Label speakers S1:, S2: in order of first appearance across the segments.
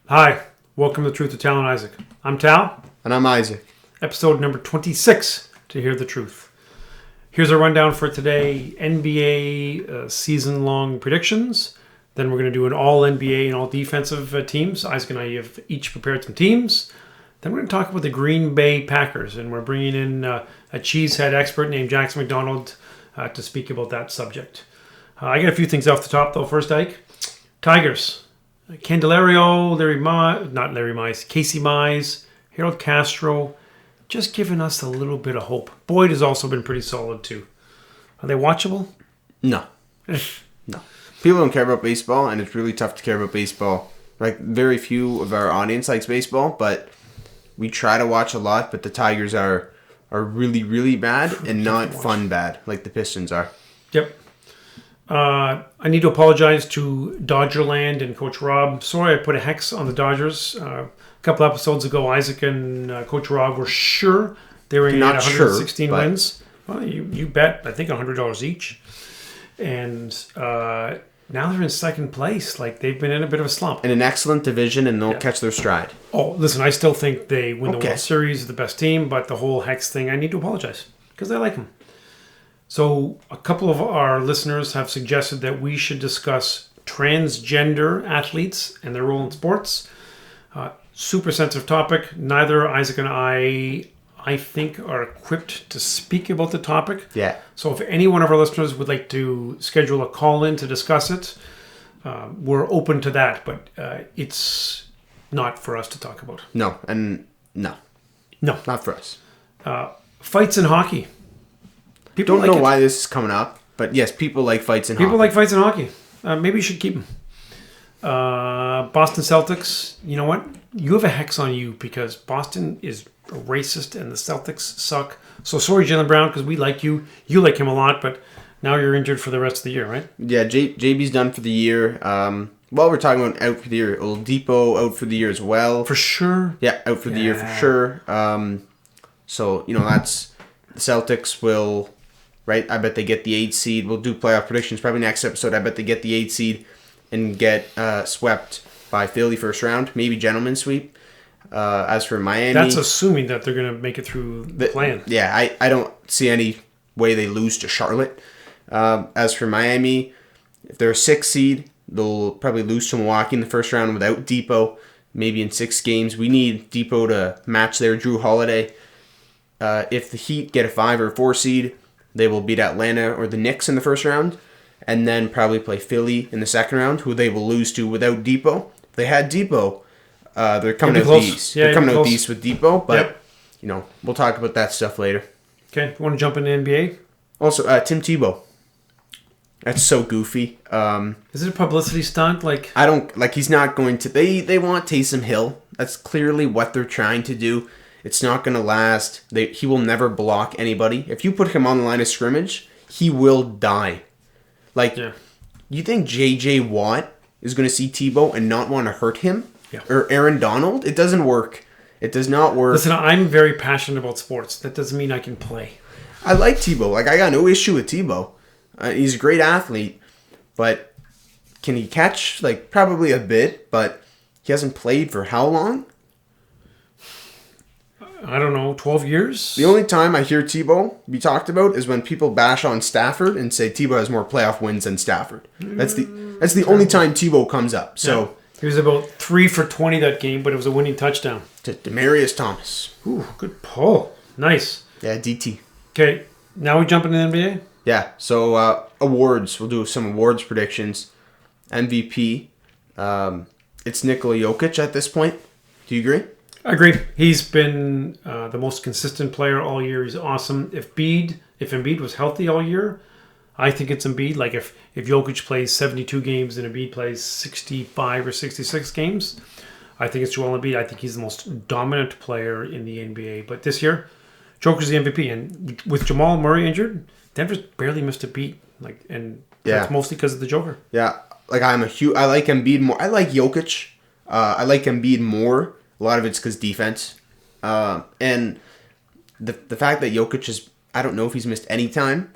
S1: Hi, welcome to the Truth of Tal and Isaac. I'm Tal,
S2: And I'm Isaac.
S1: episode number 26 to Hear the Truth. Here's a rundown for today, NBA season-long predictions. Then we're going to do an all-NBA and all-defensive teams. Isaac and I have each prepared some teams. Then we're going to talk about the Green Bay Packers, and we're bringing in a cheesehead expert named Jackson MacDonald to speak about that subject. I got a few things off the top, though. First, Ike, Tigers. Candelario, Casey Mize, Harold Castro, just giving us a little bit of hope. Boyd has also been pretty solid too. Are they watchable?
S2: No. No. People don't care about baseball, and it's really tough to care about baseball. Like, very few of our audience likes baseball, but we try to watch a lot, but the Tigers are really, really bad and not fun bad, like the Pistons are.
S1: Yep. I need to apologize to Dodgerland and Coach Rob. Sorry I put a hex on the Dodgers. A couple episodes ago, Isaac and Coach Rob were sure they were going to get 116 wins. Well, you bet, I think, $100 each. And now they're in second place. Like, they've been in a bit of a slump.
S2: In an excellent division, and they'll catch their stride.
S1: Oh, listen, I still think they win the World Series, the best team, but the whole hex thing, I need to apologize because I like them. So a couple of our listeners have suggested that we should discuss transgender athletes and their role in sports. Super sensitive topic. Neither Isaac and I think, are equipped to speak about the topic.
S2: Yeah.
S1: So if any one of our listeners would like to schedule a call-in to discuss it, we're open to that. But it's not for us to talk about.
S2: No, not for us.
S1: Fights in hockey.
S2: People don't know why this is coming up, but yes, people like fights in hockey.
S1: People like fights in hockey. Maybe you should keep them. Boston Celtics, you know what? You have a hex on you because Boston is racist and the Celtics suck. So sorry, Jaylen Brown, because we like you. You like him a lot, but now you're injured for the rest of the year, right?
S2: Yeah, JB's done for the year. We're talking about out for the year. Oladipo out for the year as well.
S1: For sure.
S2: Yeah, out for the year for sure. So, that's the Celtics will... Right, I bet they get the 8th seed. We'll do playoff predictions probably next episode. I bet they get the 8th seed and get swept by Philly first round, maybe gentleman sweep. As for Miami,
S1: that's assuming that they're going to make it through the plan.
S2: Yeah, I don't see any way they lose to Charlotte. As for Miami, if they're a 6th seed, they'll probably lose to Milwaukee in the first round without Depot. Maybe in 6 games, we need Depot to match their Drew Holiday. If the Heat get a 5 or 4 seed, they will beat Atlanta or the Knicks in the first round, and then probably play Philly in the second round, who they will lose to without Depot. If they had Depot, they're coming out the East.
S1: Yeah,
S2: they're coming out the East with Depot, but we'll talk about that stuff later.
S1: Okay, you want to jump into NBA?
S2: Also, Tim Tebow. That's so goofy.
S1: Is it a publicity stunt?
S2: I don't like. He's not going to. They want Taysom Hill. That's clearly what they're trying to do. It's not going to last. He will never block anybody. If you put him on the line of scrimmage, he will die. You think J.J. Watt is going to see Tebow and not want to hurt him?
S1: Yeah.
S2: Or Aaron Donald? It doesn't work. It does not work.
S1: Listen, I'm very passionate about sports. That doesn't mean I can play.
S2: I like Tebow. I got no issue with Tebow. He's a great athlete. But can he catch? Probably a bit. But he hasn't played for how long?
S1: I don't know, 12 years?
S2: The only time I hear Tebow be talked about is when people bash on Stafford and say Tebow has more playoff wins than Stafford. That's the only time Tebow comes up. So
S1: he was about 3 for 20 that game, but it was a winning touchdown.
S2: To Demaryius Thomas.
S1: Ooh, good pull. Nice.
S2: Yeah, DT.
S1: Okay, now we jump into the NBA?
S2: Yeah, so awards. We'll do some awards predictions. MVP. It's Nikola Jokic at this point. Do you agree?
S1: I agree. He's been the most consistent player all year. He's awesome. If Embiid was healthy all year, I think it's Embiid. Like if Jokic plays 72 games and Embiid plays 65 or 66 games, I think it's Joel Embiid. I think he's the most dominant player in the NBA. But this year, Joker's the MVP. And with Jamal Murray injured, Denver's barely missed a beat. That's mostly because of the Joker.
S2: Yeah. I like Embiid more. I like Jokic. I like Embiid more. A lot of it's because defense. And the fact that Jokic is, I don't know if he's missed any time,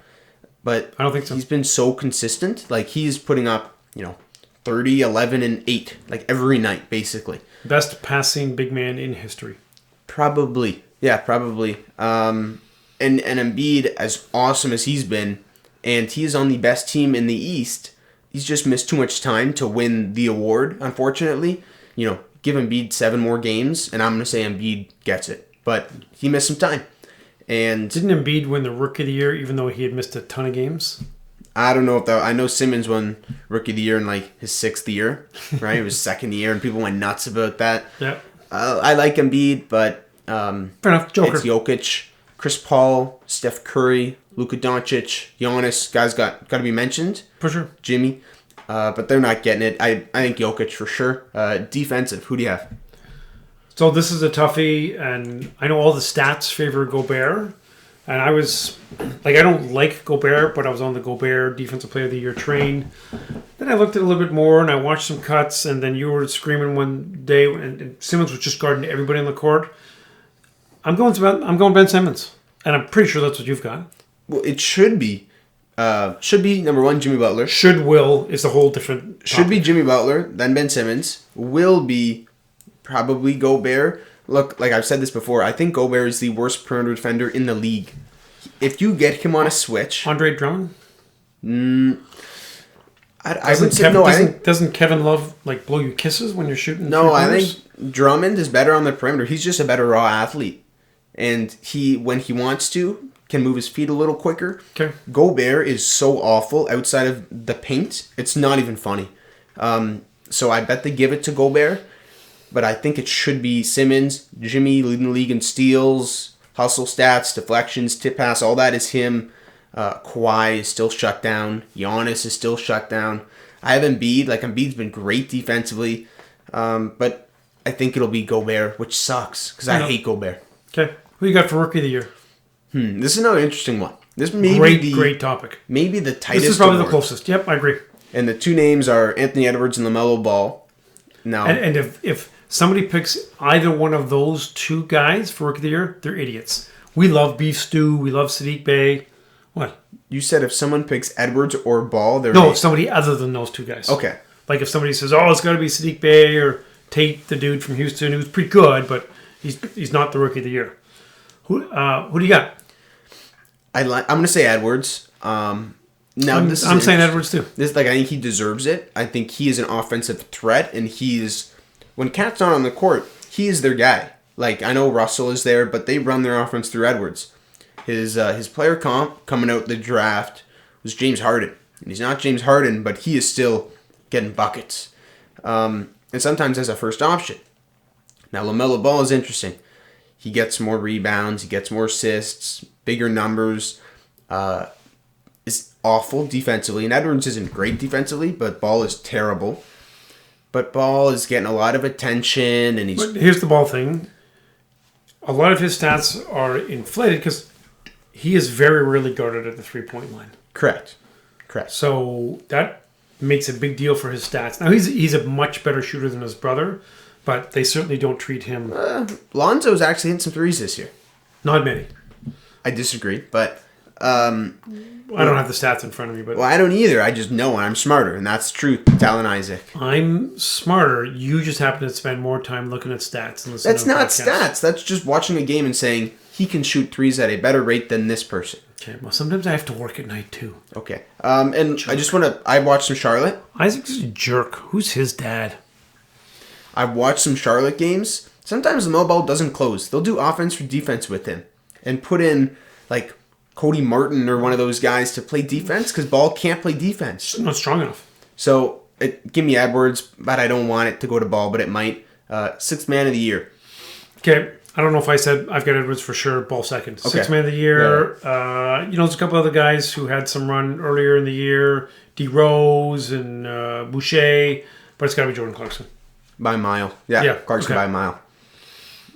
S2: but
S1: I don't think so.
S2: He's been so consistent. He's putting up, 30, 11, and 8, like every night, basically.
S1: Best passing big man in history.
S2: Probably. Yeah, probably. And Embiid, as awesome as he's been, and he's on the best team in the East, he's just missed too much time to win the award, unfortunately. Give Embiid 7 more games, and I'm going to say Embiid gets it. But he missed some time. And
S1: didn't Embiid win the Rookie of the Year even though he had missed a ton of games?
S2: I don't know if that... I know Simmons won Rookie of the Year in like his 6th year, right? It was 2nd year, and people went nuts about that.
S1: Yeah.
S2: I like Embiid, but
S1: fair enough. Joker.
S2: It's Jokic, Chris Paul, Steph Curry, Luka Doncic, Giannis. Guys got to be mentioned.
S1: For sure.
S2: Jimmy. But they're not getting it. I think Jokic for sure. Defensive, who do you have?
S1: So this is a toughie, and I know all the stats favor Gobert. And I was, I don't like Gobert, but I was on the Gobert Defensive Player of the Year train. Then I looked at it a little bit more, and I watched some cuts, and then you were screaming one day, and Simmons was just guarding everybody on the court. I'm going Ben Simmons, and I'm pretty sure that's what you've got.
S2: Well, it should be. Number 1, Jimmy Butler.
S1: Will is a whole different topic.
S2: Should be Jimmy Butler, then Ben Simmons. Will be probably Gobert. Look, like I've said this before, I think Gobert is the worst perimeter defender in the league. If you get him on a switch...
S1: Andre Drummond?
S2: I would say no.
S1: Doesn't Kevin Love blow you kisses when you're shooting?
S2: No, I think Drummond is better on the perimeter. He's just a better raw athlete. And when he wants to, can move his feet a little quicker.
S1: Okay.
S2: Gobert is so awful outside of the paint. It's not even funny. So I bet they give it to Gobert. But I think it should be Simmons. Jimmy leading the league in steals, hustle stats, deflections, tip pass. All that is him. Kawhi is still shut down. Giannis is still shut down. I have Embiid. Embiid's been great defensively. But I think it'll be Gobert, which sucks because I hate Gobert.
S1: Okay. Who you got for Rookie of the Year?
S2: This is another interesting one. This may be
S1: great topic.
S2: Maybe the tightest.
S1: This is probably
S2: award.
S1: the closest. Yep, I agree.
S2: And the 2 names are Anthony Edwards and LaMelo Ball. Now,
S1: and if somebody picks either one of those 2 guys for Rookie of the Year, they're idiots. We love Beef Stew. We love Sadiq Bey. What?
S2: You said if someone picks Edwards or Ball, they're...
S1: No, somebody other than those 2 guys.
S2: Okay.
S1: If somebody says, it's got to be Sadiq Bey or Tate, the dude from Houston, who's pretty good, but he's not the Rookie of the Year. Who do you got?
S2: I'm going to say Edwards.
S1: I'm saying Edwards too.
S2: I think he deserves it. I think he is an offensive threat, and when Cat's not on the court, he is their guy. I know Russell is there, but they run their offense through Edwards. His player comp coming out the draft was James Harden. And he's not James Harden, but he is still getting buckets. And sometimes as a first option. Now, LaMelo Ball is interesting. He gets more rebounds. He gets more assists. Bigger numbers. Is awful defensively. And Edwards isn't great defensively, but Ball is terrible. But Ball is getting a lot of attention. And
S1: But here's the Ball thing. A lot of his stats are inflated because he is very rarely guarded at the 3-point line.
S2: Correct.
S1: So that makes a big deal for his stats. Now, he's a much better shooter than his brother, but they certainly don't treat him...
S2: Lonzo's actually hitting some threes this year.
S1: Not many.
S2: I disagree, but...
S1: I don't have the stats in front of me, but...
S2: Well, I don't either. I just know I'm smarter, and that's the truth. Tal Isaac.
S1: I'm smarter. You just happen to spend more time looking at stats and listening
S2: That's
S1: to
S2: not
S1: podcasts.
S2: stats. That's just watching a game and saying, he can shoot threes at a better rate than this person.
S1: Okay, well, sometimes I have to work at night, too.
S2: Okay. And jerk. I just want to... I watched some Charlotte.
S1: Isaac's a jerk. Who's his dad?
S2: I've watched some Charlotte games. Sometimes the Ball doesn't close. They'll do offense or defense with him. And put in, Cody Martin or one of those guys to play defense because Ball can't play defense.
S1: He's not strong enough.
S2: So, give me Edwards, but I don't want it to go to Ball, but it might. 6th man of the year.
S1: Okay. I don't know if I said I've got Edwards for sure, Ball second. Okay. 6th man of the year. Yeah. There's a couple other guys who had some run earlier in the year. D. Rose and Boucher, but it's got to be Jordan Clarkson.
S2: By a mile. Yeah. Clarkson by a mile.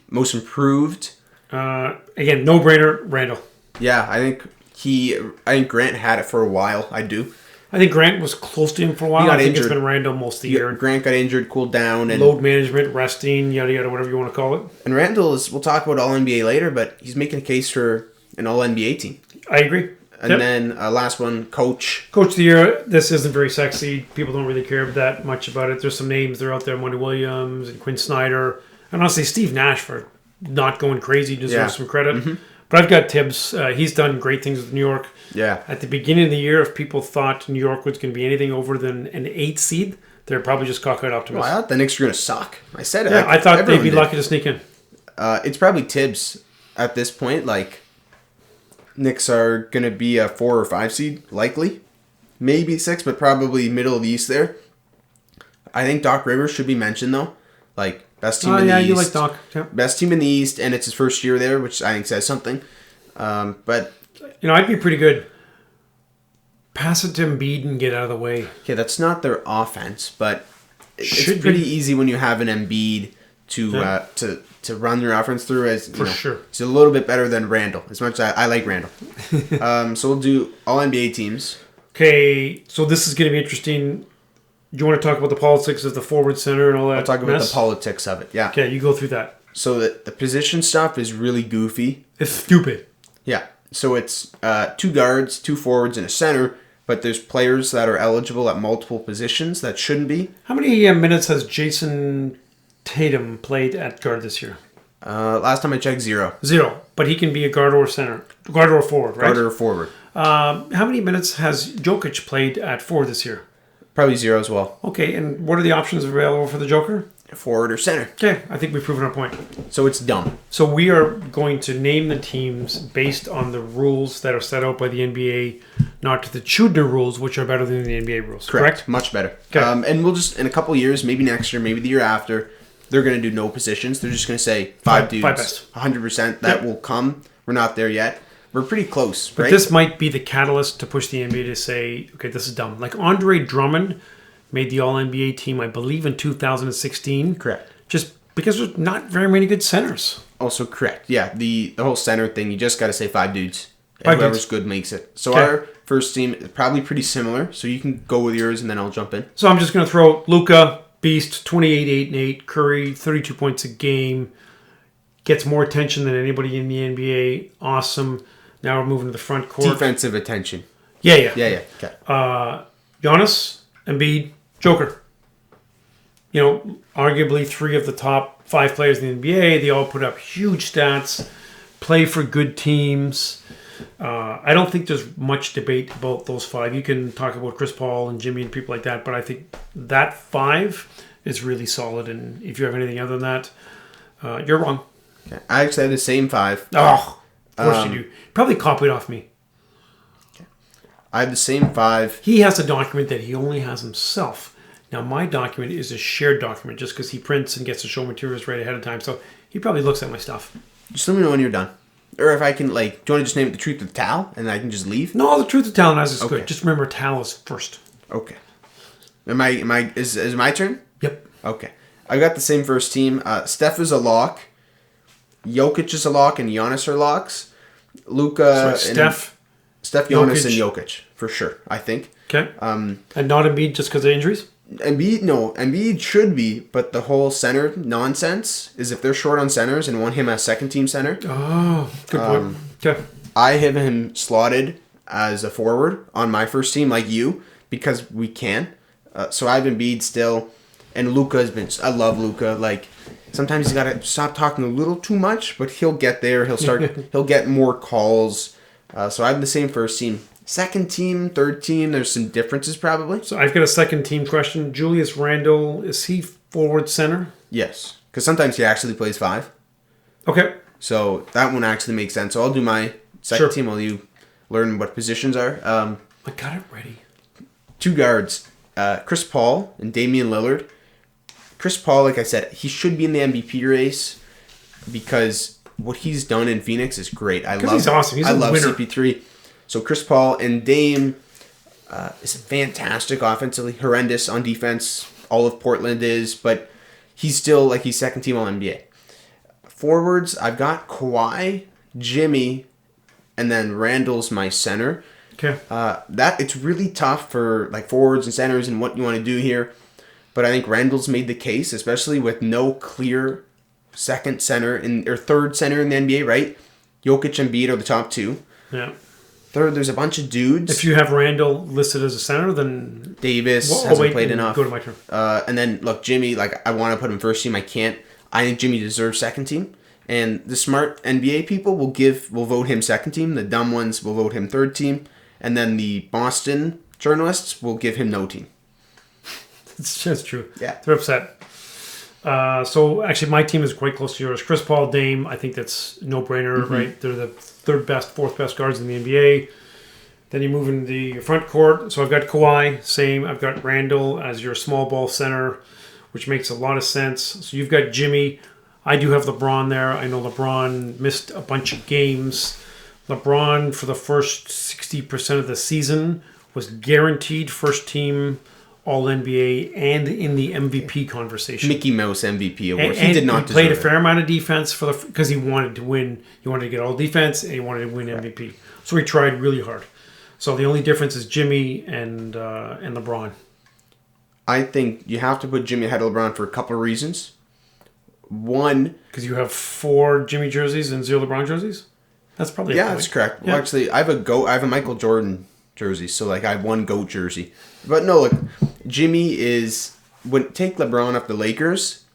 S2: Most improved.
S1: Again, no-brainer, Randall.
S2: Yeah, I think Grant had it for a while. I do.
S1: I think Grant was close to him for a while.
S2: He got
S1: I think
S2: injured.
S1: It's been Randall most of the year.
S2: Grant got injured, cooled down. And
S1: load management, resting, yada, yada, whatever you want to call it.
S2: And Randall we'll talk about All-NBA later, but he's making a case for an All-NBA team.
S1: I agree.
S2: And then last one, coach.
S1: Coach of the year. This isn't very sexy. People don't really care that much about it. There's some names that are out there: Monty Williams and Quinn Snyder. And honestly, Steve Nash for not going crazy deserves some credit. Mm-hmm. But I've got Tibbs. He's done great things with New York.
S2: Yeah.
S1: At the beginning of the year, if people thought New York was going to be anything over than an 8 seed, they're probably just cockeyed optimists.
S2: Well, I thought the Knicks were going to suck. I said it.
S1: Yeah, I thought they'd be lucky to sneak in.
S2: It's probably Tibbs at this point. Like, Knicks are going to be a 4 or 5 seed, likely. Maybe 6, but probably middle of the East there. I think Doc Rivers should be mentioned, though. Like, best team in the East.
S1: You like Doc. Yeah.
S2: Best team in the East, and it's his first year there, which I think says something. But
S1: I'd be pretty good. Pass it to Embiid and get out of the way.
S2: Okay, that's not their offense, but it's pretty easy when you have an Embiid to run your offense through.
S1: Sure.
S2: He's a little bit better than Randall, as much as I like Randall. So we'll do all NBA teams.
S1: Okay, so this is going to be interesting. Do you want to talk about the politics of the forward center and all that?
S2: I'll talk about the politics of it, yeah.
S1: Okay, you go through that.
S2: So the position stuff is really goofy.
S1: It's stupid.
S2: Yeah. So it's 2 guards, 2 forwards, and a center, but there's players that are eligible at multiple positions that shouldn't be.
S1: How many minutes has Jason Tatum played at guard this year?
S2: Last time I checked, 0.
S1: 0. But he can be a guard or center. Guard or forward, right?
S2: Guard or forward.
S1: How many minutes has Jokic played at forward this year?
S2: Probably 0 as well.
S1: Okay, and what are the options available for the Joker?
S2: Forward or center.
S1: Okay, I think we've proven our point.
S2: So it's dumb.
S1: So we are going to name the teams based on the rules that are set out by the NBA, not to the Chudner rules, which are better than the NBA rules. Correct?
S2: Much better.
S1: Okay.
S2: And we'll just, in a couple of years, maybe next year, maybe the year after, they're going to do no positions. They're just going to say 5 dudes.
S1: 5 best.
S2: 100%. That will come. We're not there yet. We're pretty close,
S1: but
S2: right?
S1: This might be the catalyst to push the NBA to say, okay, this is dumb. Like Andre Drummond made the All-NBA team, I believe, in 2016.
S2: Correct.
S1: Just because there's not very many good centers.
S2: Also correct. Yeah, the whole center thing, you just got to say 5 dudes.
S1: And
S2: whoever's good makes it. So our first team is probably pretty similar. So you can go with yours and then I'll jump in.
S1: So I'm just going to throw Luka, beast, 28, 8, and 8. Curry, 32 points a game. Gets more attention than anybody in the NBA. Awesome. Now we're moving to the front court.
S2: Defensive attention.
S1: Yeah.
S2: Okay.
S1: Giannis, Embiid, Joker. Arguably 3 of the top 5 players in the NBA. They all put up huge stats, play for good teams. I don't think there's much debate about those 5. You can talk about Chris Paul and Jimmy and people like that, but I think that 5 is really solid. And if you have anything other than that, you're wrong.
S2: Okay. I actually have the same 5.
S1: Oh, of course you do. Probably copied off me.
S2: Okay. I have the same 5.
S1: He has a document that he only has himself. Now, my document is a shared document just because he prints and gets to show materials right ahead of time. So he probably looks at my stuff.
S2: Just let me know when you're done. Or if I can, do you want to just name it The Truth of Tal and I can just leave?
S1: No, The Truth of Tal is good. Just remember, Tal is first.
S2: Okay. Is it my turn?
S1: Yep.
S2: Okay. I got the same first team. Steph is a lock. Jokic is a lock and Giannis are locks. Luka,
S1: Steph,
S2: Giannis, and Jokic for sure. I think.
S1: Okay. And not Embiid just because of injuries.
S2: Embiid should be, but the whole center nonsense is if they're short on centers and want him as second team center.
S1: Oh, good point. Okay.
S2: I have him slotted as a forward on my first team, like you, because we can. So I have Embiid still, and Luka has been. I love Luka. Sometimes he's got to stop talking a little too much, but he'll get there. He'll start. He'll get more calls. So I have the same first team. Second team, third team, there's some differences probably.
S1: So I've got a second team question. Julius Randle, is he forward center?
S2: Yes, because sometimes he actually plays 5.
S1: Okay.
S2: So that one actually makes sense. So I'll do my second team while you learn what positions are.
S1: I got it ready.
S2: 2 guards, Chris Paul and Damian Lillard. Chris Paul, like I said, he should be in the MVP race because what he's done in Phoenix is great.
S1: He's awesome. He's a winner.
S2: CP3. So Chris Paul and Dame is fantastic offensively, horrendous on defense. All of Portland is, but he's still he's second team All-NBA. Forwards, I've got Kawhi, Jimmy, and then Randall's my center.
S1: Okay.
S2: It's really tough for forwards and centers and what you want to do here, but I think Randall's made the case, especially with no clear second center or third center in the NBA. Right? Jokic and Embiid are the top 2.
S1: Yeah.
S2: Third, there's a bunch of dudes.
S1: If you have Randall listed as a center, then
S2: Davis hasn't played enough.
S1: Go to my turn.
S2: And then, look, Jimmy, like, I want to put him first team. I can't. I think Jimmy deserves second team. And the smart NBA people will vote him second team. The dumb ones will vote him third team. And then the Boston journalists will give him no team.
S1: It's just true.
S2: Yeah.
S1: They're upset. So, actually, my team is quite close to yours. Chris Paul, Dame, I think that's no-brainer, right? They're the third best, fourth best guards in the NBA. Then you move into the front court. So I've got Kawhi, same. I've got Randall as your small ball center, which makes a lot of sense. So you've got Jimmy. I do have LeBron there. I know LeBron missed a bunch of games. LeBron, for the first 60% of the season, was guaranteed first team All-NBA and in the MVP conversation.
S2: Mickey Mouse MVP award.
S1: He
S2: did not
S1: he played a
S2: deserve
S1: fair amount of defense because he wanted to win. He wanted to get all defense and he wanted to win MVP. So he tried really hard. So the only difference is Jimmy and LeBron.
S2: I think you have to put Jimmy ahead of LeBron for a couple of reasons. One,
S1: because you have 4 Jimmy jerseys and 0 LeBron jerseys. That's probably
S2: that's correct.
S1: Yeah.
S2: Well, actually, I have a Michael Jordan jersey, so like I have 1 GOAT jersey. But no, look, Jimmy is take LeBron off the Lakers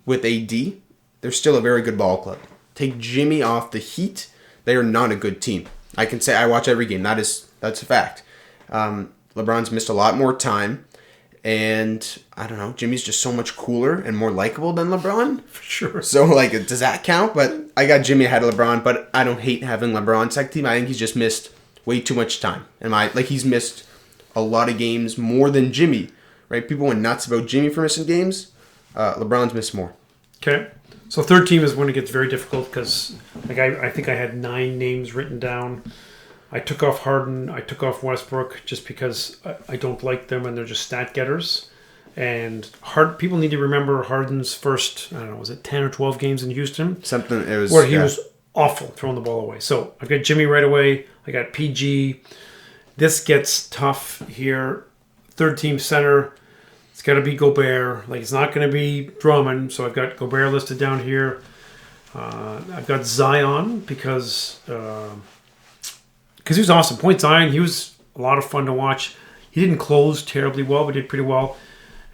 S2: with AD, they're still a very good ball club. Take Jimmy off the Heat, they are not a good team. I can say I watch every game. That's a fact. LeBron's missed a lot more time. And, I don't know, Jimmy's just so much cooler and more likable than LeBron.
S1: For sure.
S2: So, like, does that count? But I got Jimmy ahead of LeBron, but I don't hate having LeBron second team. I think he's just missed way too much time. He's missed a lot of games more than Jimmy, right? People went nuts about Jimmy for missing games. LeBron's missed more.
S1: Okay. So third team is when it gets very difficult because I think I had 9 names written down. I took off Harden. I took off Westbrook just because I don't like them and they're just stat getters. And people need to remember Harden's first, I don't know, was it 10 or 12 games in Houston? Where he was awful throwing the ball away. So I've got Jimmy right away. I got PG. This gets tough here. Third team center. It's got to be Gobert. It's not going to be Drummond. So I've got Gobert listed down here. I've got Zion because he was awesome. Point Zion, he was a lot of fun to watch. He didn't close terribly well, but did pretty well.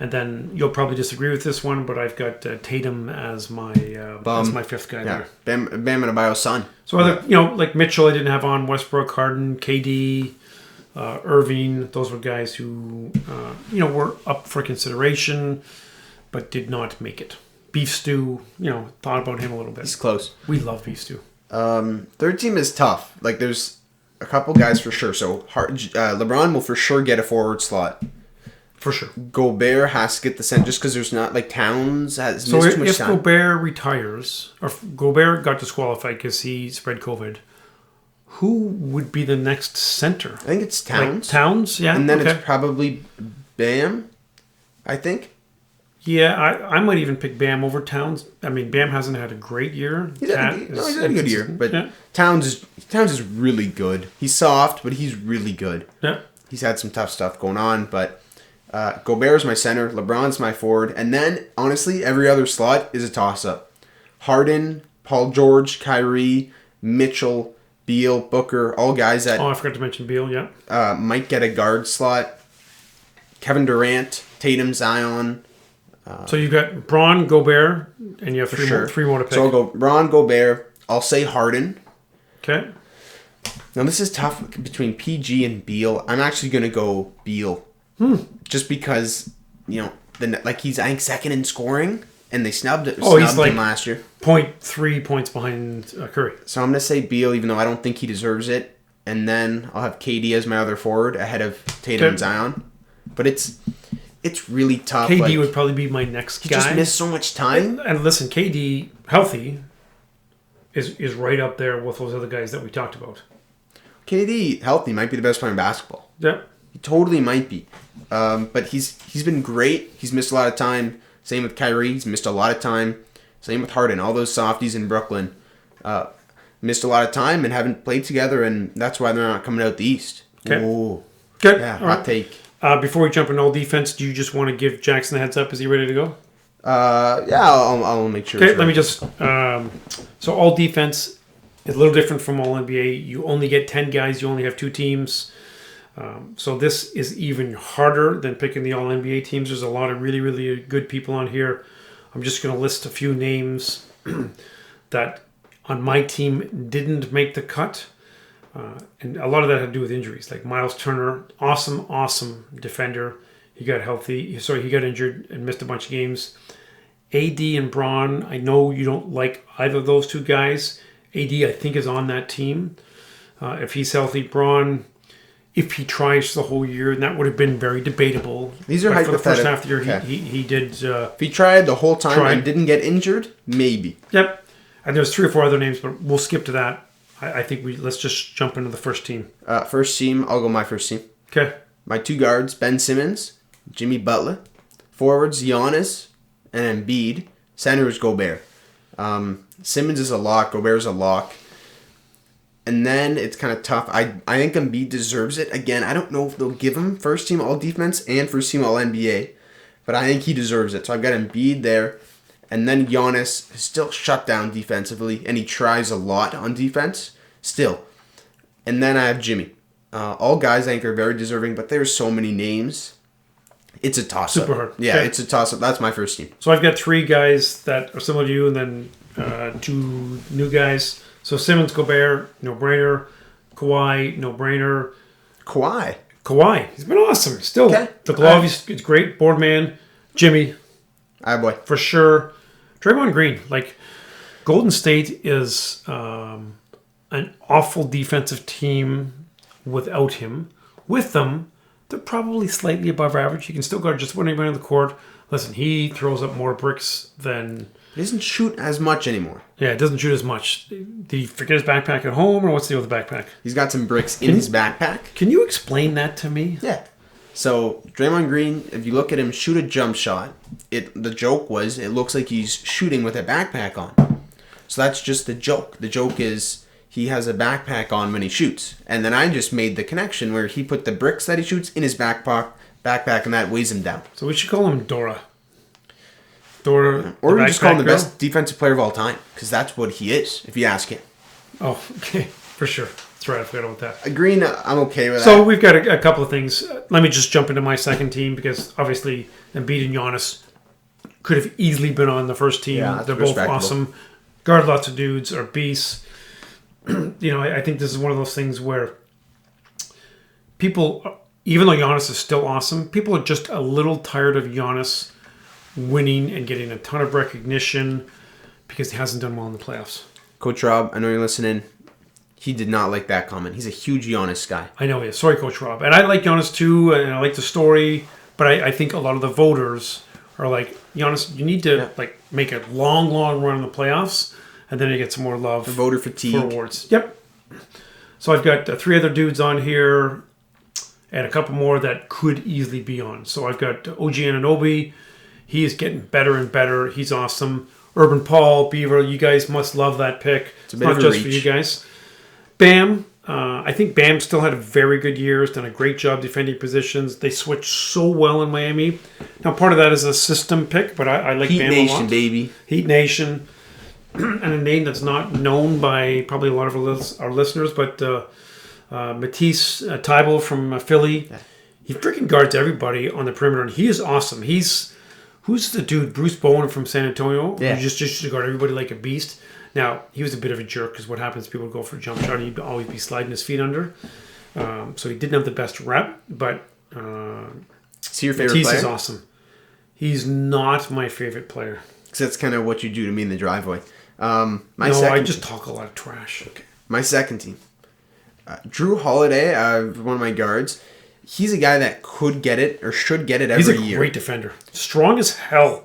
S1: And then you'll probably disagree with this one, but I've got Tatum as my fifth guy there.
S2: Bam Adebayo's son.
S1: So like Mitchell, I didn't have on. Westbrook, Harden, KD, Irving. Those were guys who were up for consideration, but did not make it. Beef Stew, thought about him a little bit.
S2: He's close.
S1: We love Beef Stew.
S2: Third team is tough. There's a couple guys for sure. So LeBron will for sure get a forward slot.
S1: For sure.
S2: Gobert has to get the center just because there's not Towns has missed too much time.
S1: So if Gobert retires, or if Gobert got disqualified because he spread COVID, who would be the next center?
S2: I think it's Towns.
S1: Towns, yeah.
S2: And then it's probably Bam, I think.
S1: Yeah, I might even pick Bam over Towns. I mean, Bam hasn't had a great year.
S2: He's had a good year, but Towns is really good. He's soft, but he's really good.
S1: Yeah.
S2: He's had some tough stuff going on, but Gobert's my center, LeBron's my forward, and then, honestly, every other slot is a toss-up. Harden, Paul George, Kyrie, Mitchell, Beal, Booker, all guys that...
S1: Oh, I forgot to mention Beal, yeah.
S2: Might get a guard slot. Kevin Durant, Tatum, Zion...
S1: So you've got Braun, Gobert, and you have three more to pick.
S2: So I'll go Braun, Gobert. I'll say Harden.
S1: Okay.
S2: Now this is tough between PG and Beal. I'm actually going to go Beal. Just because, he's, I think, second in scoring, and they snubbed him last year.
S1: 0.3 points behind Curry.
S2: So I'm going to say Beal, even though I don't think he deserves it. And then I'll have KD as my other forward ahead of Tatum and Zion. But it's really tough.
S1: KD would probably be my next guy.
S2: He just missed so much time.
S1: And listen, KD, healthy, is right up there with those other guys that we talked about.
S2: KD, healthy, might be the best player in basketball.
S1: Yeah.
S2: He totally might be. But he's been great. He's missed a lot of time. Same with Kyrie. He's missed a lot of time. Same with Harden. All those softies in Brooklyn missed a lot of time and haven't played together, and that's why they're not coming out the East.
S1: Okay.
S2: Ooh.
S1: Good.
S2: Yeah, hot take.
S1: Before we jump into all defense, do you just want to give Jackson a heads up? Is he ready to go?
S2: Yeah, I'll make sure.
S1: Okay, let me just... so all defense, It's a little different from all NBA. You only get 10 guys. You only have 2 teams. So this is even harder than picking the all NBA teams. There's a lot of really, really good people on here. I'm just going to list a few names that on my team didn't make the cut. And a lot of that had to do with injuries. Like Miles Turner, awesome defender. He got he got injured and missed a bunch of games. AD and Braun, I know you don't like either of those 2 guys. AD, I think, is on that team. If he's healthy, Braun, if he tries the whole year, and that would have been very debatable.
S2: These are
S1: but
S2: hypothetical.
S1: For the first half of the year,
S2: Okay.
S1: he did.
S2: If he tried the whole time and didn't get injured, maybe.
S1: Yep. And there's 3 or 4 other names, but we'll skip to that. I think let's just jump into the first team.
S2: First team, I'll go my first team.
S1: Okay.
S2: My 2 guards, Ben Simmons, Jimmy Butler. Forwards, Giannis and Embiid. Centers, Gobert. Simmons is a lock. Gobert is a lock. And then it's kind of tough. I think Embiid deserves it. Again, I don't know if they'll give him first team all defense and first team all NBA. But I think he deserves it. So I've got Embiid there. And then Giannis is still shut down defensively. And he tries a lot on defense. Still. And then I have Jimmy. All guys I think are very deserving. But there's so many names. It's a toss-up.
S1: Super hard.
S2: Yeah,
S1: Okay.
S2: it's a toss-up. That's my first team.
S1: So I've got 3 guys that are similar to you, and then 2 new guys. So Simmons, Gobert, no-brainer. Kawhi, no-brainer. Kawhi, he's been awesome. Still,
S2: Okay.
S1: the glove is great. Boardman, Jimmy,
S2: Aye, boy.
S1: for sure. Draymond Green, like Golden State is an awful defensive team without him. With them, they're probably slightly above average. You can still guard just about anybody on the court. Listen, he throws up more bricks than...
S2: He doesn't shoot as much anymore.
S1: Yeah, it doesn't shoot as much. Did he forget his backpack at home, or what's the deal with the backpack?
S2: He's got some bricks in his backpack.
S1: Can you explain that to me?
S2: Yeah. So, Draymond Green, if you look at him shoot a jump shot, the joke was it looks like he's shooting with a backpack on. So that's just the joke. The joke is he has a backpack on when he shoots. And then I just made the connection where he put the bricks that he shoots in his backpack, and that weighs him down.
S1: So we should call him Dora.
S2: Or we just call him the
S1: girl?
S2: best defensive player of all time, because that's what he is, if you ask him.
S1: Oh, okay. For sure. That's right. I forgot about that.
S2: Green, I'm okay with that.
S1: So we've got a couple of things. Let me just jump into my second team, because obviously Embiid and Giannis could have easily been on the first team.
S2: Yeah,
S1: they're both awesome. Guard lots of dudes, are beasts. I think this is one of those things where people, even though Giannis is still awesome, people are just a little tired of Giannis winning and getting a ton of recognition because he hasn't done well in the playoffs.
S2: Coach Rob, I know you're listening. He did not like that comment. He's a huge Giannis guy.
S1: I know he is. Sorry, Coach Rob. And I like Giannis too, and I like the story, but I think a lot of the voters are like, Giannis, you need to make a long, long run in the playoffs, and then you get some more love.
S2: The voter fatigue.
S1: For awards. Yep. So I've got 3 other dudes on here, and a couple more that could easily be on. So I've got OG Anunoby. He is getting better and better. He's awesome. Urban Paul, Beaver, you guys must love that pick.
S2: It's a bit
S1: not
S2: of a
S1: just
S2: reach.
S1: for you guys. Bam. I think Bam still had a very good year. Has done a great job defending positions. They switched so well in Miami. Now, part of that is a system pick, but I like
S2: Heat
S1: Bam
S2: Nation,
S1: a lot.
S2: baby.
S1: Heat Nation. And a name that's not known by probably a lot of our listeners, but Matisse Thybulle from Philly.
S2: Yeah.
S1: He freaking guards everybody on the perimeter, and he is awesome. Who's the dude? Bruce Bowen from San Antonio?
S2: Yeah.
S1: Who just used to guard everybody like a beast. Now, he was a bit of a jerk because what happens, people go for a jump shot and he'd always be sliding his feet under. So he didn't have the best rep, but
S2: Is he your favorite
S1: Matisse
S2: player?
S1: is awesome. He's not my favorite player.
S2: Because that's kind of what you do to me in the driveway.
S1: I just talk a lot of trash. Okay.
S2: My second team. Drew Holiday, one of my guards. He's a guy that could get it or should get it every year.
S1: He's a great defender. Strong as hell.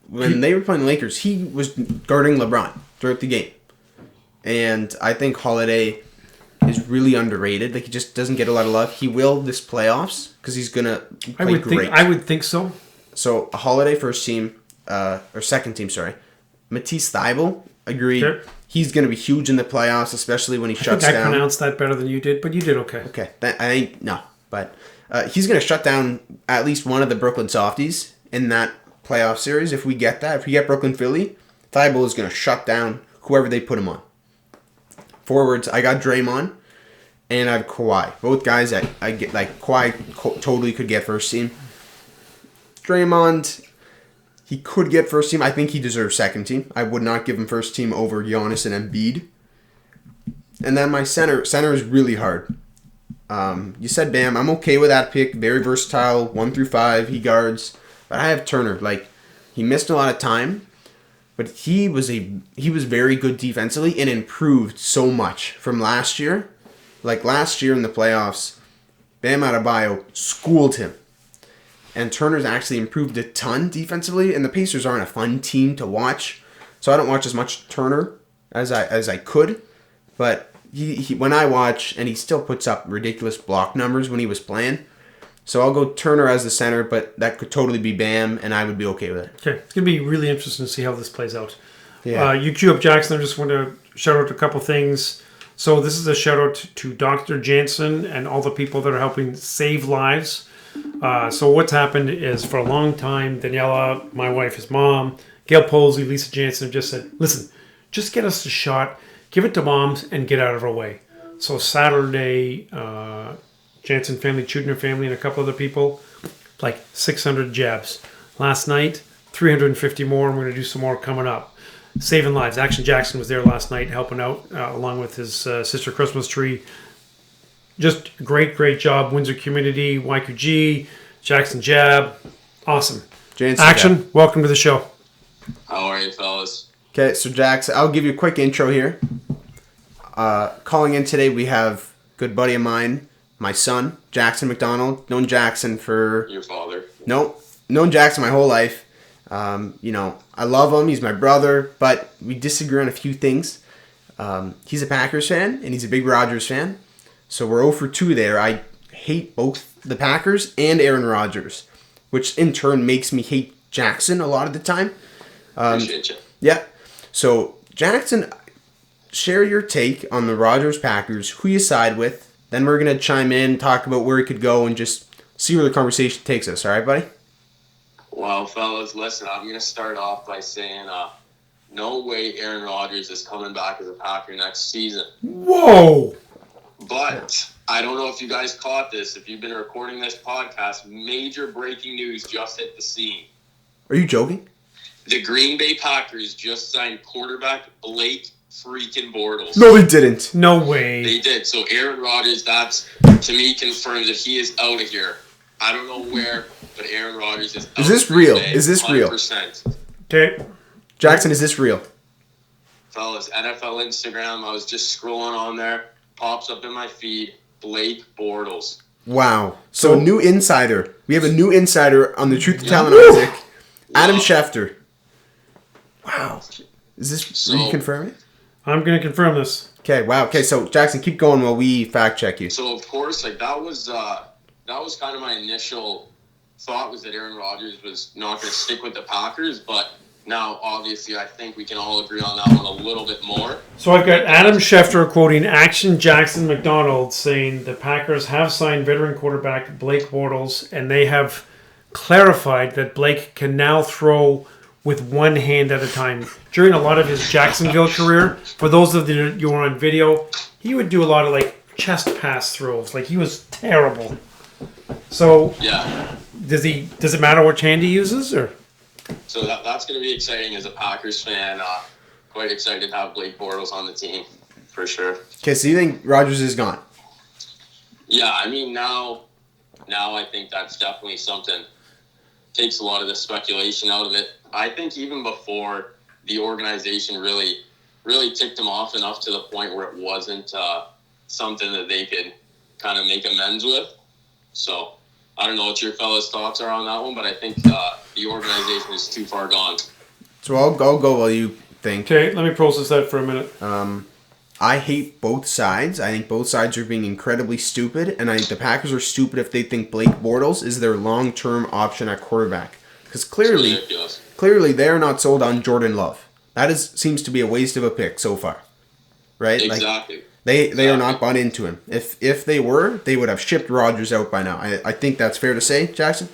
S2: When they were playing the Lakers, he was guarding LeBron throughout the game. And I think Holiday is really underrated. He just doesn't get a lot of love. He will this playoffs because he's going to play great.
S1: I would think so.
S2: So, Holiday first team, or second team, sorry. Matisse Thybulle, agreed.
S1: Sure.
S2: He's going to be huge in the playoffs, especially when he shuts down.
S1: I pronounced that better than you did, but you did okay.
S2: Okay. But he's going to shut down at least one of the Brooklyn softies in that playoff series. If we get that, if we get Brooklyn Philly, Thybulle is going to shut down whoever they put him on. Forwards, I got Draymond, and I have Kawhi. Both guys I get, like, Kawhi totally could get first team. Draymond, he could get first team. I think he deserves second team. I would not give him first team over Giannis and Embiid. And then my center is really hard. You said Bam. I'm okay with that pick. Very versatile, 1 through 5. He guards. But I have Turner. Like, he missed a lot of time, but he was very good defensively and improved so much from last year. Like last year in the playoffs, Bam Adebayo schooled him. And Turner's actually improved a ton defensively, and the Pacers aren't a fun team to watch. So I don't watch as much Turner as I could. But he when I watch, and he still puts up ridiculous block numbers when he was playing. So I'll go Turner as the center, but that could totally be Bam, and I would be okay with it.
S1: Okay, it's going to be really interesting to see how this plays out.
S2: Yeah.
S1: You queue up Jackson. I just want to shout out a couple things. So this is a shout out to Dr. Jansen and all the people that are helping save lives. So what's happened is for a long time, Daniela, my wife, his mom, Gail Posey, Lisa Jansen have just said, listen, just get us a shot, give it to moms, and get out of our way. So Saturday, Jansen family, Chudner family, and a couple other people, like 600 jabs. Last night, 350 more, and we're going to do some more coming up. Saving lives. Action Jackson was there last night helping out along with his sister Christmas tree. Just great job. Windsor Community, YQG, Jackson Jab. Awesome.
S2: Jansen
S1: Action,
S2: Jab.
S1: welcome to the show.
S3: How are you, fellas?
S2: Okay, so Jackson, I'll give you a quick intro here. Calling in today, we have a good buddy of mine, my son, Jackson MacDonald. Known Jackson for...
S3: Your father.
S2: Known Jackson my whole life. I love him. He's my brother, but we disagree on a few things. He's a Packers fan, and he's a big Rodgers fan. So we're 0 for 2 there. I hate both the Packers and Aaron Rodgers, which in turn makes me hate Jackson a lot of the time.
S3: Appreciate you.
S2: Yeah. So, Jackson, share your take on the Rodgers-Packers, who you side with. Then we're going to chime in, talk about where he could go, and just see where the conversation takes us. All right, buddy?
S3: Well, fellas, listen, I'm going to start off by saying no way Aaron Rodgers is coming back as a Packer next season.
S1: Whoa!
S3: But I don't know if you guys caught this. If you've been recording this podcast, major breaking news just hit the scene.
S2: Are you joking?
S3: The Green Bay Packers just signed quarterback Blake freaking Bortles.
S2: No, they didn't.
S1: No way.
S3: They did. So Aaron Rodgers, that's, to me, confirms that he is out of here. I don't know where, but Aaron Rodgers is out.
S2: Is this real? Is this real?
S3: 100%.
S1: Okay.
S2: Jackson, is this real?
S3: Fellas, NFL Instagram, I was just scrolling on there. Pops up in my feed, Blake Bortles.
S2: Wow. So, a new insider. We have a new insider on the Truth to Tal Isaac. Adam Schefter. Wow. Is this... Are you confirming it?
S1: I'm going to confirm this.
S2: Okay, wow. Okay, so, Jackson, keep going while we fact-check you.
S3: So, of course, like that was kind of my initial thought, was that Aaron Rodgers was not going to stick with the Packers, but now, obviously, I think we can all agree on that one a little bit more.
S1: So I've got Adam Schefter quoting Action Jackson MacDonald saying the Packers have signed veteran quarterback Blake Bortles, and they have clarified that Blake can now throw with one hand at a time. During a lot of his Jacksonville career, for those of you who are on video, he would do a lot of like chest pass throws. Like he was terrible. So
S3: yeah,
S1: does it matter which hand he uses, or?
S3: So that's going to be exciting as a Packers fan. Quite excited to have Blake Bortles on the team, for sure.
S2: Okay, so you think Rodgers is gone?
S3: Yeah, I mean, now I think that's definitely something. Takes a lot of the speculation out of it. I think even before, the organization really ticked him off enough to the point where it wasn't something that they could kind of make amends with. So I don't know what your fellas' thoughts are on that one, but I think the organization is too far gone.
S2: So I'll go while you think.
S1: Okay, let me process that for a minute.
S2: I hate both sides. I think both sides are being incredibly stupid, and I think the Packers are stupid if they think Blake Bortles is their long-term option at quarterback. Because clearly they're not sold on Jordan Love. That seems to be a waste of a pick so far. Right?
S3: Exactly.
S2: Like, they are not bought into him. If they were, they would have shipped Rodgers out by now. I think that's fair to say, Jackson?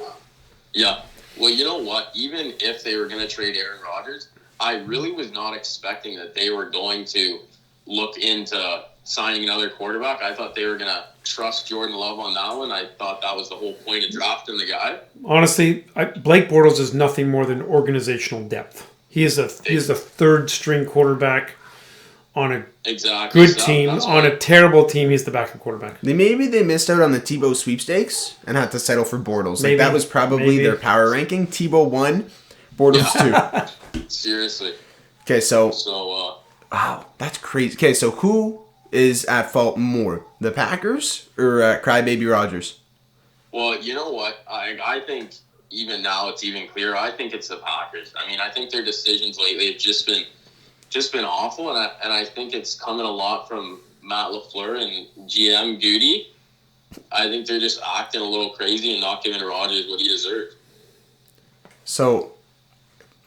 S3: Yeah. Well, you know what? Even if they were going to trade Aaron Rodgers, I really was not expecting that they were going to look into signing another quarterback. I thought they were going to trust Jordan Love on that one. I thought that was the whole point of drafting the guy.
S1: Honestly, Blake Bortles is nothing more than organizational depth. He is a third string quarterback on a good team. On a terrible team, he's the backup quarterback.
S2: Maybe they missed out on the Tebow sweepstakes and had to settle for Bortles. Like, that was probably their power ranking. Tebow 1, Bortles
S3: 2. Seriously.
S2: Okay, wow, that's crazy. Okay, so who is at fault more, the Packers or crybaby Rodgers?
S3: Well, you know what? I think even now it's even clearer. I think it's the Packers. I mean, I think their decisions lately have just been awful, and I think it's coming a lot from Matt LaFleur and GM Goody. I think they're just acting a little crazy and not giving Rodgers what he deserved.
S2: So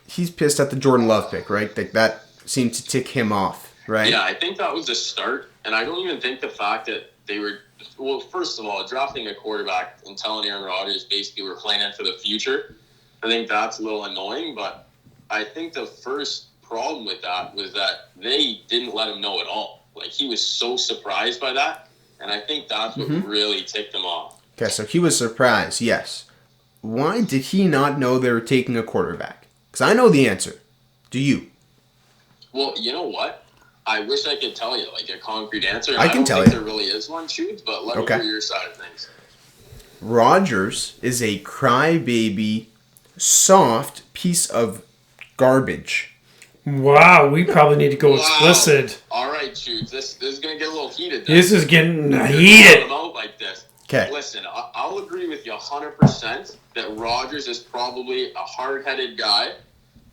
S2: he's pissed at the Jordan Love pick, right? Like, that seemed to tick him off, right?
S3: Yeah, I think that was the start, and I don't even think the fact that they were, well, first of all, drafting a quarterback and telling Aaron Rodgers basically we're playing it for the future. I think that's a little annoying, but I think the first problem with that was that they didn't let him know at all. Like, he was so surprised by that, and I think that's what really ticked him off.
S2: Okay, so he was surprised, yes. Why did he not know they were taking a quarterback? Because I know the answer. Do you?
S3: Well, you know what? I wish I could tell you, like, a concrete answer.
S2: I can tell you.
S3: I don't think there really is one, Shoots, but let me hear your side of things.
S2: Rodgers is a crybaby, soft piece of garbage.
S1: Wow, we probably need to go explicit.
S3: All right, Shoots. This is going to get a little heated.
S1: This is getting heated.
S3: Like this.
S2: Okay.
S3: Listen, I'll agree with you 100% that Rodgers is probably a hard-headed guy,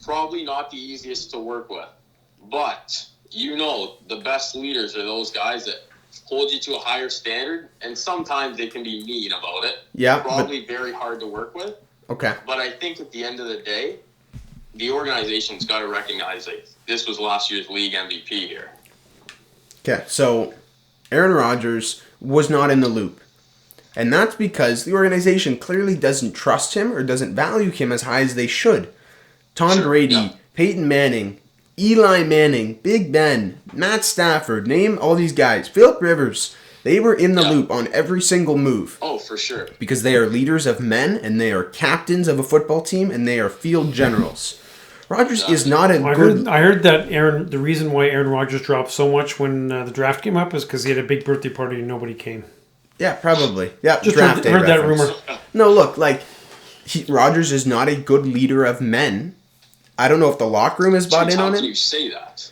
S3: probably not the easiest to work with. But, you know, the best leaders are those guys that hold you to a higher standard, and sometimes they can be mean about it.
S2: Yeah.
S3: Probably very hard to work with.
S2: Okay.
S3: But I think at the end of the day, the organization's got to recognize that this was last year's league MVP here.
S2: Okay, so Aaron Rodgers was not in the loop. And that's because the organization clearly doesn't trust him or doesn't value him as high as they should. Tom Brady, Peyton Manning, Eli Manning, Big Ben, Matt Stafford, name all these guys. Philip Rivers, they were in the loop on every single move.
S3: Oh, for sure.
S2: Because they are leaders of men, and they are captains of a football team, and they are field generals. Rodgers is not a good...
S1: I heard that the reason why Aaron Rodgers dropped so much when the draft came up is because he had a big birthday party and nobody came.
S2: Yeah, probably. Yeah,
S1: just heard that rumor.
S2: No, look, like, Rodgers is not a good leader of men. I don't know if the locker room is bought in on him.
S3: How can you say that?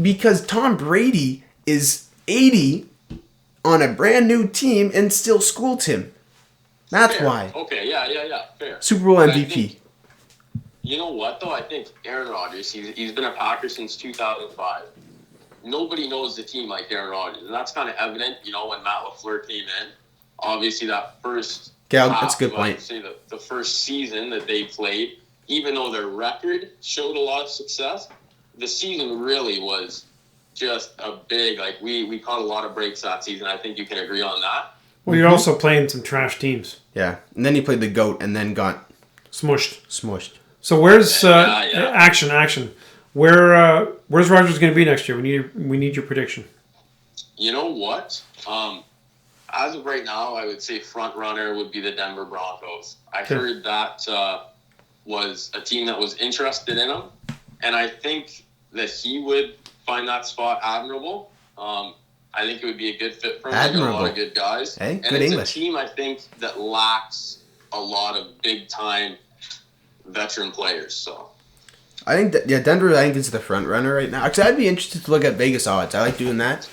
S2: Because Tom Brady is 80 on a brand new team and still schooled him. That's
S3: fair.
S2: why.
S3: Okay, yeah, fair.
S2: Super Bowl MVP.
S3: You know what, though? I think Aaron Rodgers, he's been a Packer since 2005. Nobody knows the team like Aaron Rodgers, and that's kind of evident, you know, when Matt LaFleur came in. Obviously, that first
S2: that's a good point.
S3: I'd say the first season that they played, even though their record showed a lot of success, the season really was just a big, like, we caught a lot of breaks that season. I think you can agree on that.
S1: Well, you're also playing some trash teams.
S2: Yeah, and then he played the GOAT and then got... Smushed.
S1: So where's action? Where's Rodgers going to be next year? We need your prediction.
S3: You know what? As of right now, I would say front runner would be the Denver Broncos. I heard that was a team that was interested in him, and I think that he would find that spot admirable. I think it would be a good fit for him. They got a lot of good guys.
S2: Hey,
S3: and
S2: good
S3: it's
S2: English.
S3: A team, I think, that lacks a lot of big-time veteran players. So
S2: I think Denver, I think, is the front runner right now. Actually, I'd be interested to look at Vegas odds. I like doing that.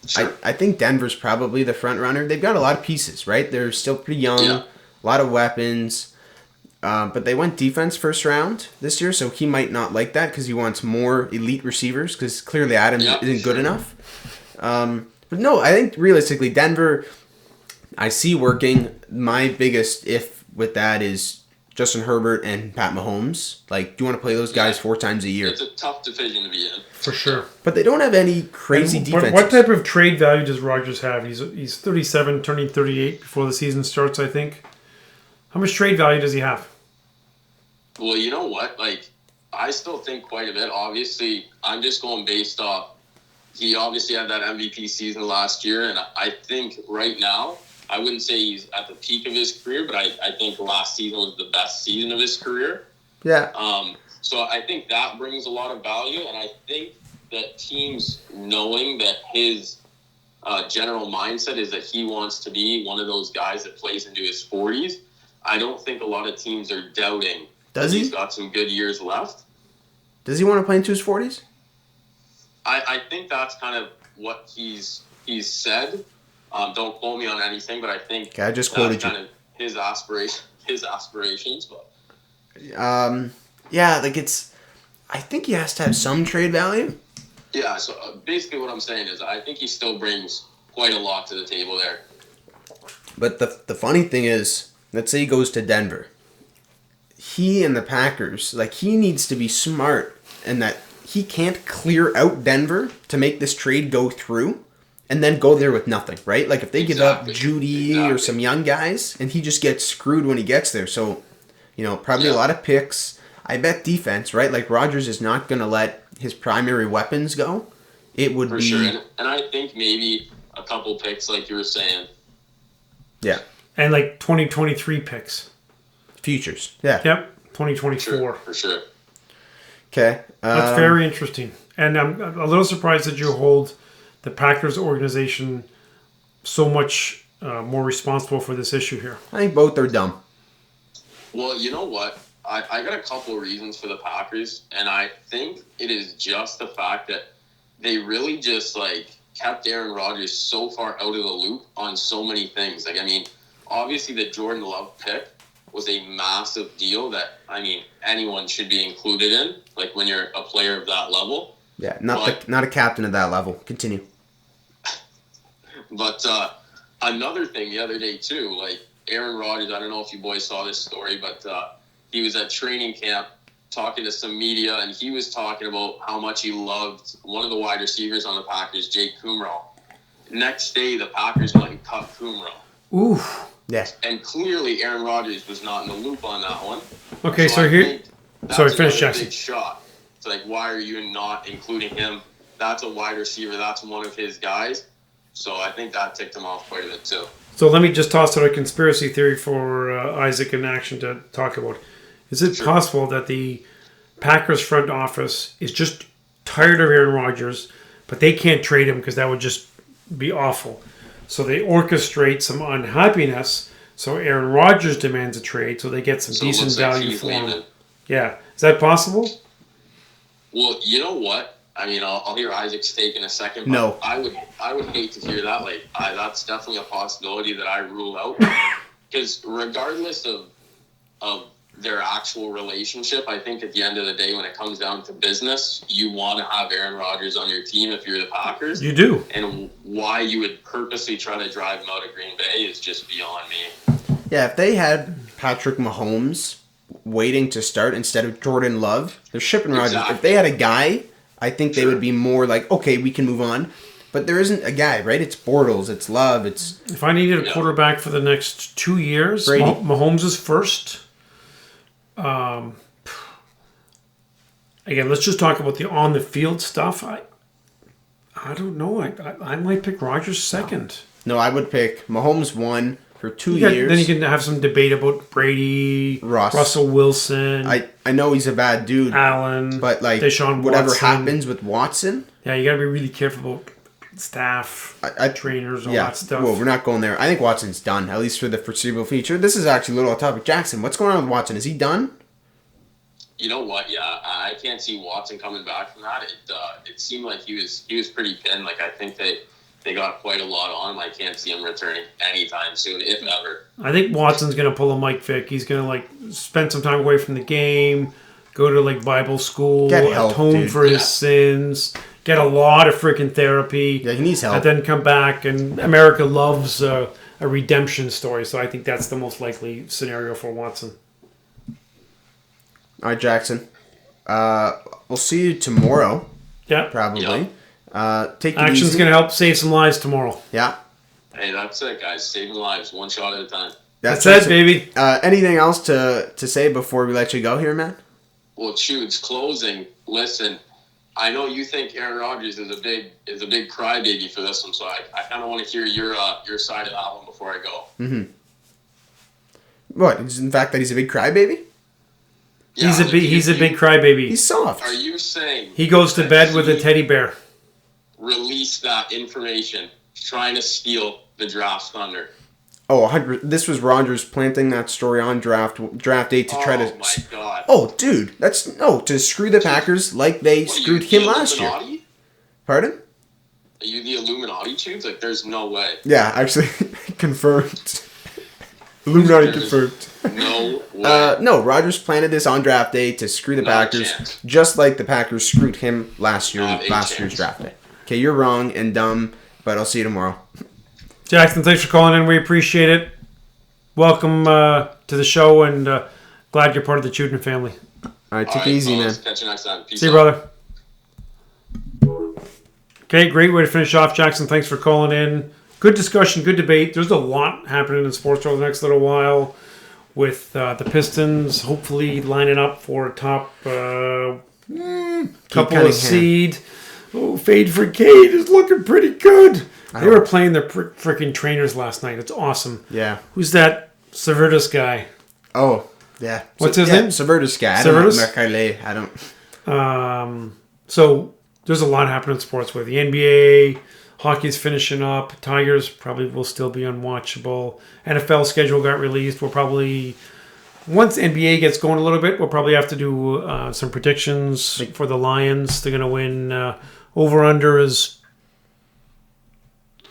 S3: Sure.
S2: I think Denver's probably the front runner. They've got a lot of pieces, right? They're still pretty young, a lot of weapons. But they went defense first round this year, so he might not like that because he wants more elite receivers because clearly Adams isn't good enough. But no, I think realistically, Denver, I see working. My biggest if with that is Justin Herbert and Pat Mahomes. Like, do you want to play those guys 4 times a year?
S3: It's a tough division to be in.
S1: For sure.
S2: But they don't have any crazy defenses.
S1: What type of trade value does Rodgers have? He's 37, turning 38 before the season starts, I think. How much trade value does he have?
S3: Well, you know what? Like, I still think quite a bit. Obviously, I'm just going based off he obviously had that MVP season last year, and I think right now, I wouldn't say he's at the peak of his career, but I think last season was the best season of his career.
S2: Yeah.
S3: So I think that brings a lot of value, and I think that teams knowing that his general mindset is that he wants to be one of those guys that plays into his 40s, I don't think a lot of teams are doubting
S2: Does he?
S3: He's got some good years left.
S2: Does he want to play into his 40s?
S3: I think that's kind of what he's said. Don't quote me on anything, but I think
S2: Okay, I just quoted
S3: kind
S2: you.
S3: of his aspirations. But
S2: Yeah, like I think he has to have some trade value.
S3: yeah, so basically what I'm saying is I think he still brings quite a lot to the table there.
S2: But the funny thing is, let's say he goes to Denver. He and the Packers, like, he needs to be smart and that he can't clear out Denver to make this trade go through and then go there with nothing, right? Like, if they give up Judy or some young guys and he just gets screwed when he gets there. So, probably a lot of picks. I bet defense, right? Like, Rodgers is not going to let his primary weapons go. It would
S3: For
S2: be...
S3: sure. And I think maybe a couple picks, like you were saying.
S2: Yeah.
S1: And like 2023 picks.
S2: Futures. Yeah.
S1: Yep. 2024.
S3: For sure.
S2: Okay.
S1: That's very interesting. And I'm a little surprised that you hold the Packers organization so much more responsible for this issue here.
S2: I think both are dumb.
S3: Well, you know what? I got a couple of reasons for the Packers, and I think it is just the fact that they really just, kept Aaron Rodgers so far out of the loop on so many things. Obviously the Jordan Love pick was a massive deal that, anyone should be included in, when you're a player of that level.
S2: Yeah, not a captain at that level. Continue.
S3: But another thing the other day, too, Aaron Rodgers, I don't know if you boys saw this story, but he was at training camp talking to some media, and he was talking about how much he loved one of the wide receivers on the Packers, Jake Kumrow. Next day, the Packers went and cut Kumrow.
S1: Oof.
S2: Yes.
S3: And clearly, Aaron Rodgers was not in the loop on that one.
S1: Okay, so here... Sorry, finish, Jackson.
S3: Big shot. It's why are you not including him? That's a wide receiver. That's one of his guys. So I think that ticked him off quite a bit, too.
S1: So let me just toss out a conspiracy theory for Isaac in action to talk about. Is it possible that the Packers front office is just tired of Aaron Rodgers, but they can't trade him because that would just be awful? So they orchestrate some unhappiness, so Aaron Rodgers demands a trade so they get some decent value for him. Yeah. Is that possible?
S3: Well, you know what? I'll hear Isaac's take in a second. But
S2: No.
S3: I would hate to hear that. That's definitely a possibility that I rule out. Because regardless of their actual relationship, I think at the end of the day, when it comes down to business, you want to have Aaron Rodgers on your team if you're the Packers.
S1: You do.
S3: And why you would purposely try to drive him out of Green Bay is just beyond me.
S2: Yeah, if they had Patrick Mahomes waiting to start instead of Jordan Love, they're shipping Rodgers.
S3: Exactly.
S2: If they had a guy, I think they would be more like, okay, we can move on. But there isn't a guy, right? It's Bortles, it's Love, it's...
S1: If I needed a quarterback for the next 2 years,
S2: Brady.
S1: Mahomes is first. Again, let's just talk about the on-the-field stuff. I don't know. I might pick Rodgers second.
S2: No, I would pick Mahomes 1 for 2 years.
S1: Then you can have some debate about Brady, Russell Wilson.
S2: I know he's a bad dude,
S1: Allen,
S2: but
S1: Deshaun
S2: whatever
S1: Watson.
S2: happens with Watson...
S1: Yeah, you got to be really careful about staff, trainers, all that stuff.
S2: Well, we're not going there. I think Watson's done, at least for the foreseeable future. This is actually a little off topic. Jackson, what's going on with Watson? Is he done?
S3: You know what? Yeah, I can't see Watson coming back from that. It seemed like he was pretty pinned. I think they got quite a lot on him. I can't see him returning anytime soon, if ever.
S1: I think Watson's going to pull a Mike Vick. He's going to spend some time away from the game, go to Bible school,
S2: Get help,
S1: atone
S2: dude.
S1: for his sins, get a lot of freaking therapy.
S2: Yeah, he needs help.
S1: And then come back. And America loves a redemption story, so I think that's the most likely scenario for Watson.
S2: All right, Jackson. We'll see you tomorrow.
S1: Yeah.
S2: Probably. Take it
S1: Action's
S2: easy.
S1: going to help save some lives tomorrow.
S2: Yeah.
S3: Hey, that's it, guys. Saving lives, one shot at a time.
S1: That's it, baby.
S2: Anything else to say before we let you go here, man?
S3: Well, Chude's closing. Listen, I know you think Aaron Rodgers is a big crybaby for this one, so I kind of want to hear your side of that one before I go.
S2: Mm-hmm. What? In fact, that he's a big crybaby?
S3: Yeah,
S1: he's a big crybaby.
S2: He's soft.
S3: Are you saying
S1: he goes to bed with a teddy bear?
S3: Release that information, trying to steal the draft thunder.
S2: Oh, 100. This was Rodgers planting that story on draft day to try to.
S3: Oh my god.
S2: Oh, dude, to screw the Packers like they screwed him last year. Pardon?
S3: Are you the Illuminati tubes? Like, there's no way.
S2: Yeah, actually, confirmed. Illuminati confirmed.
S3: No way.
S2: No, Rodgers planted this on draft day to screw the Packers, just like the Packers screwed him last year's draft day. Okay, you're wrong and dumb, but I'll see you tomorrow.
S1: Jackson, thanks for calling in. We appreciate it. Welcome to the show, and glad you're part of the Chuden family.
S2: All right, take it easy, man.
S3: Catch you next time. Peace
S1: See you, brother. Okay, great way to finish off, Jackson. Thanks for calling in. Good discussion, good debate. There's a lot happening in sports over the next little while with the Pistons hopefully lining up for a top couple of seed. Oh, Fade for Cade is looking pretty good. They were playing their freaking trainers last night. It's awesome.
S2: Yeah.
S1: Who's that Severtus guy?
S2: Oh, yeah.
S1: What's his name?
S2: Severtus guy. I don't.
S1: So there's a lot happening in sports with the NBA. Hockey's finishing up. Tigers probably will still be unwatchable. NFL schedule got released. We'll probably, once NBA gets going a little bit, we'll probably have to do some predictions for the Lions. They're going to win. Over-under is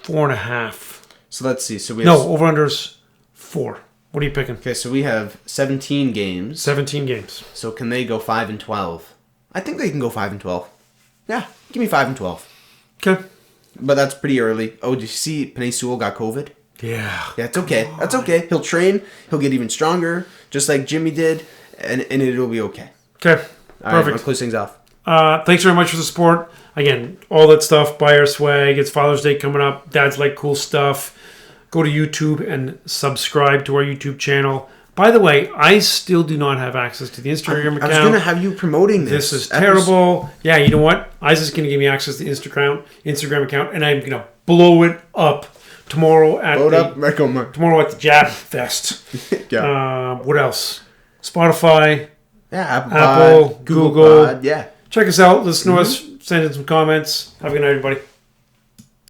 S1: 4.5.
S2: So let's see. So we have
S1: over-under is 4. What are you picking?
S2: Okay, so we have 17 games.
S1: 17 games.
S2: So can they go 5-12? I think they can go 5-12. Yeah, give me 5-12.
S1: Okay.
S2: But that's pretty early. Oh, did you see Penei Sewell got COVID?
S1: Yeah.
S2: Yeah, it's okay. God. That's okay. He'll train. He'll get even stronger, just like Jimmy did, and it'll be okay.
S1: Okay.
S2: All
S1: Perfect.
S2: Right, I'll close things off.
S1: Thanks very much for the support. Again, all that stuff. Buy our swag. It's Father's Day coming up. Dads like cool stuff. Go to YouTube and subscribe to our YouTube channel. By the way, I still do not have access to the Instagram account.
S2: I was going to have you promoting this.
S1: This is terrible. Yeah, you know what? Isaac's going to give me access to the Instagram account, and I'm going to blow it up tomorrow at the Jab Fest.
S2: Yeah.
S1: What else? Spotify.
S2: Yeah,
S1: Apple, Google.
S2: Pod, yeah.
S1: Check us out. Listen to us. Send in some comments. Have a good night, everybody.